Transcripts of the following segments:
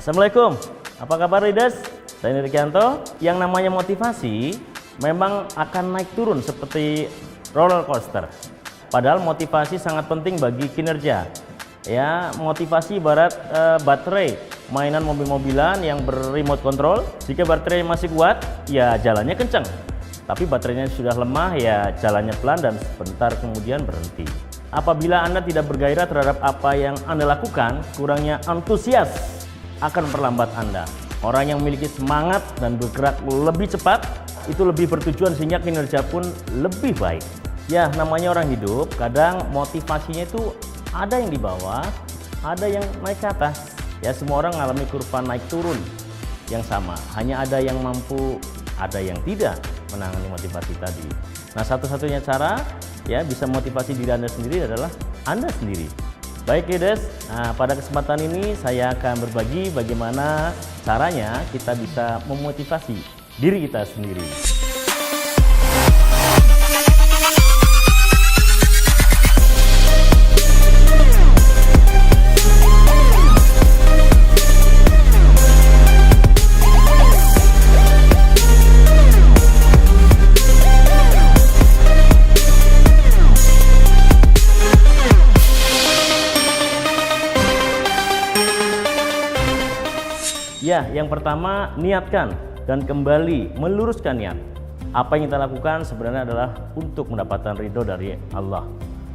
Assalamualaikum, apa kabar leaders? Saya Nirkianto. Yang namanya motivasi memang akan naik turun seperti roller coaster. Padahal motivasi sangat penting bagi kinerja. Ya, motivasi ibarat baterai mainan mobil-mobilan yang berremote control. Jika baterai masih kuat, ya jalannya kencang. Tapi baterainya sudah lemah, ya jalannya pelan dan sebentar kemudian berhenti. Apabila Anda tidak bergairah terhadap apa yang Anda lakukan, kurangnya antusias akan memperlambat Anda. Orang yang memiliki semangat dan bergerak lebih cepat itu lebih bertujuan sehingga kinerja pun lebih baik. Ya, namanya orang hidup, kadang motivasinya itu ada yang di bawah, ada yang naik ke atas. Ya, semua orang mengalami kurva naik turun yang sama. Hanya ada yang mampu, ada yang tidak menangani motivasi tadi. Nah, satu-satunya cara ya bisa motivasi diri Anda sendiri adalah Anda sendiri. Baik leaders, pada kesempatan ini saya akan berbagi bagaimana caranya kita bisa memotivasi diri kita sendiri. Ya, yang pertama niatkan dan kembali meluruskan niat. Apa yang kita lakukan sebenarnya adalah untuk mendapatkan ridho dari Allah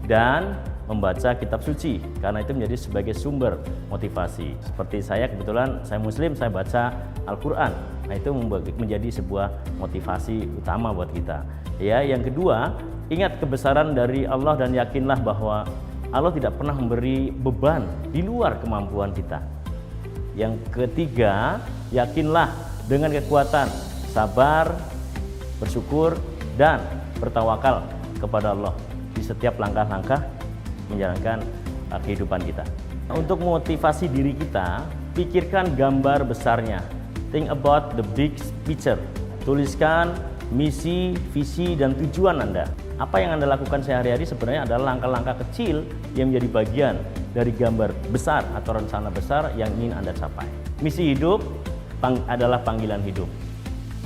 dan membaca kitab suci, karena itu menjadi sebagai sumber motivasi. Seperti saya, kebetulan saya Muslim, saya baca Al-Quran. Nah, itu menjadi sebuah motivasi utama buat kita. Ya, yang kedua, ingat kebesaran dari Allah dan yakinlah bahwa Allah tidak pernah memberi beban di luar kemampuan kita. Yang ketiga, yakinlah dengan kekuatan, sabar, bersyukur, dan bertawakal kepada Allah di setiap langkah-langkah menjalankan kehidupan kita. Untuk motivasi diri kita, pikirkan gambar besarnya. Think about the big picture. Tuliskan misi, visi, dan tujuan Anda. Apa yang Anda lakukan sehari-hari sebenarnya adalah langkah-langkah kecil yang menjadi bagian dari gambar besar atau rencana besar yang ingin Anda capai. Misi hidup adalah panggilan hidup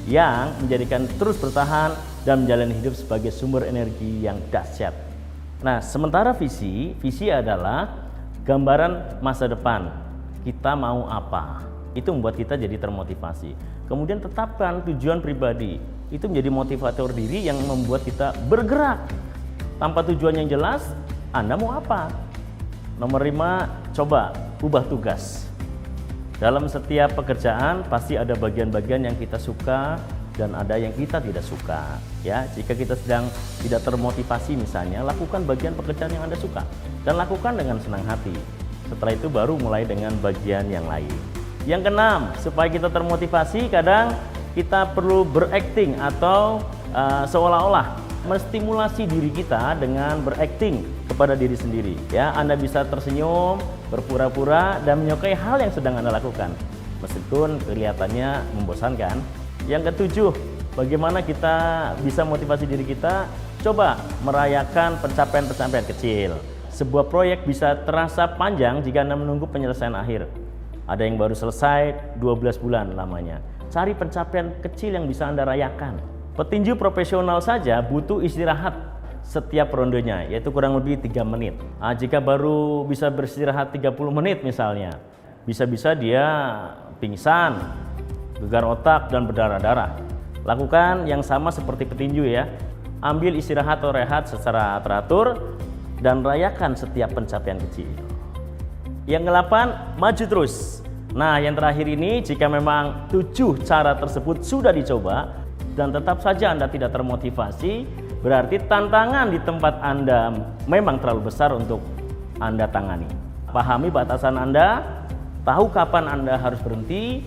yang menjadikan terus bertahan dan menjalani hidup sebagai sumber energi yang dahsyat. Nah, sementara visi adalah gambaran masa depan. Kita mau apa? Itu membuat kita jadi termotivasi. Kemudian tetapkan tujuan pribadi. Itu menjadi motivator diri yang membuat kita bergerak. Tanpa tujuan yang jelas, Anda mau apa? Nomor 5, coba ubah tugas. Dalam setiap pekerjaan pasti ada bagian-bagian yang kita suka dan ada yang kita tidak suka. Ya, jika kita sedang tidak termotivasi misalnya, lakukan bagian pekerjaan yang Anda suka dan lakukan dengan senang hati. Setelah itu baru mulai dengan bagian yang lain. Yang keenam, supaya kita termotivasi, kadang kita perlu berakting atau seolah-olah menstimulasi diri kita dengan berakting kepada diri sendiri. Ya, Anda bisa tersenyum, berpura-pura, dan menyukai hal yang sedang Anda lakukan, meskipun kelihatannya membosankan. Yang ketujuh, bagaimana kita bisa motivasi diri kita? Coba merayakan pencapaian-pencapaian kecil. Sebuah proyek bisa terasa panjang jika Anda menunggu penyelesaian akhir. Ada yang baru selesai 12 bulan lamanya. Cari pencapaian kecil yang bisa Anda rayakan. Petinju profesional saja butuh istirahat setiap rondenya, yaitu kurang lebih 3 menit. Jika baru bisa beristirahat 30 menit misalnya, bisa-bisa dia pingsan, gegar otak, dan berdarah-darah. Lakukan yang sama seperti petinju ya. Ambil istirahat atau rehat secara teratur dan rayakan setiap pencapaian kecil. Yang ke-8, maju terus. Nah, yang terakhir ini, jika memang 7 cara tersebut sudah dicoba dan tetap saja Anda tidak termotivasi, berarti tantangan di tempat Anda memang terlalu besar untuk Anda tangani. Pahami batasan Anda, tahu kapan Anda harus berhenti.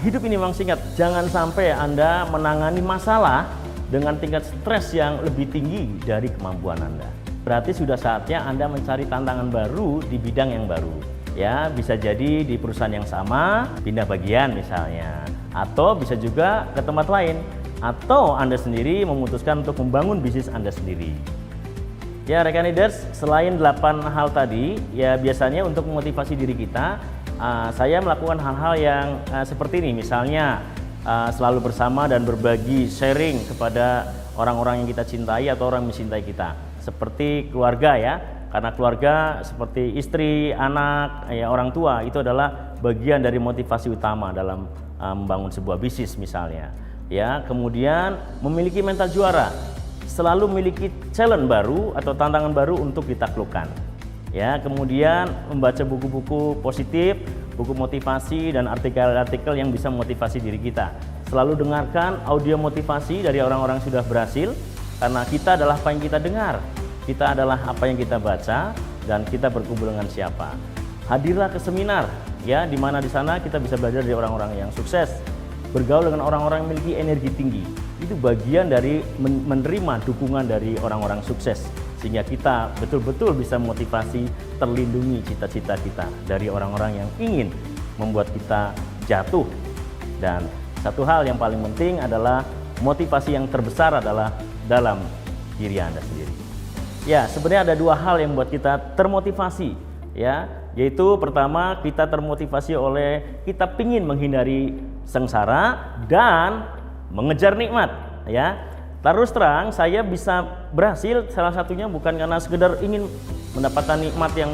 Hidup ini memang singkat, jangan sampai Anda menangani masalah dengan tingkat stres yang lebih tinggi dari kemampuan Anda. Berarti sudah saatnya Anda mencari tantangan baru di bidang yang baru. Ya, bisa jadi di perusahaan yang sama, pindah bagian misalnya, atau bisa juga ke tempat lain, atau Anda sendiri memutuskan untuk membangun bisnis Anda sendiri. Ya rekan leaders, selain 8 hal tadi, ya biasanya untuk memotivasi diri kita saya melakukan hal-hal yang seperti ini, misalnya selalu bersama dan berbagi sharing kepada orang-orang yang kita cintai atau orang yang mencintai kita, seperti keluarga ya, karena keluarga seperti istri, anak, ya, orang tua itu adalah bagian dari motivasi utama dalam membangun sebuah bisnis misalnya. Ya, kemudian memiliki mental juara, selalu memiliki challenge baru atau tantangan baru untuk ditaklukkan. Ya, kemudian membaca buku-buku positif, buku motivasi dan artikel-artikel yang bisa memotivasi diri kita. Selalu dengarkan audio motivasi dari orang-orang yang sudah berhasil, karena kita adalah apa yang kita dengar, kita adalah apa yang kita baca, dan kita berkumpul dengan siapa. Hadirlah ke seminar, ya, di mana di sana kita bisa belajar dari orang-orang yang sukses, bergaul dengan orang-orang yang memiliki energi tinggi. Itu bagian dari menerima dukungan dari orang-orang sukses, sehingga kita betul-betul bisa memotivasi, terlindungi cita-cita kita dari orang-orang yang ingin membuat kita jatuh. Dan satu hal yang paling penting adalah motivasi yang terbesar adalah dalam diri Anda sendiri. Ya, sebenarnya ada dua hal yang membuat kita termotivasi, ya, yaitu pertama, kita termotivasi oleh kita ingin menghindari sengsara dan mengejar nikmat, ya. Terus terang, saya bisa berhasil salah satunya bukan karena sekedar ingin mendapatkan nikmat yang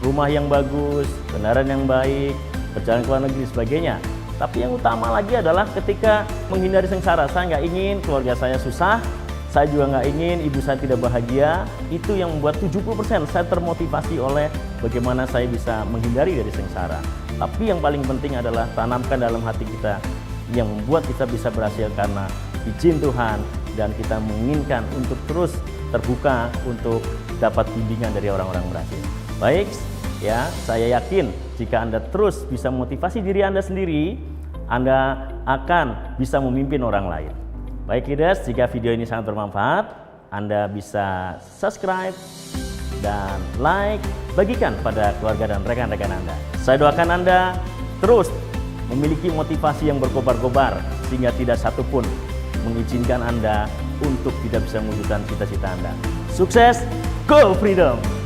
rumah yang bagus, kendaraan yang baik, perjalanan ke luar negeri dan sebagainya. Tapi yang utama lagi adalah ketika menghindari sengsara. Saya nggak ingin keluarga saya susah, saya juga nggak ingin ibu saya tidak bahagia. Itu yang membuat 70% saya termotivasi oleh bagaimana saya bisa menghindari dari sengsara. Tapi yang paling penting adalah tanamkan dalam hati kita yang membuat kita bisa berhasil karena izin Tuhan, dan kita menginginkan untuk terus terbuka untuk dapat bimbingan dari orang-orang berhasil. Baik, ya, saya yakin jika Anda terus bisa motivasi diri Anda sendiri, Anda akan bisa memimpin orang lain. Baik leaders, jika video ini sangat bermanfaat, Anda bisa subscribe dan like, bagikan pada keluarga dan rekan-rekan Anda. Saya doakan Anda terus memiliki motivasi yang berkobar-kobar sehingga tidak satupun mengizinkan Anda untuk tidak bisa mewujudkan cita-cita Anda. Sukses, go freedom!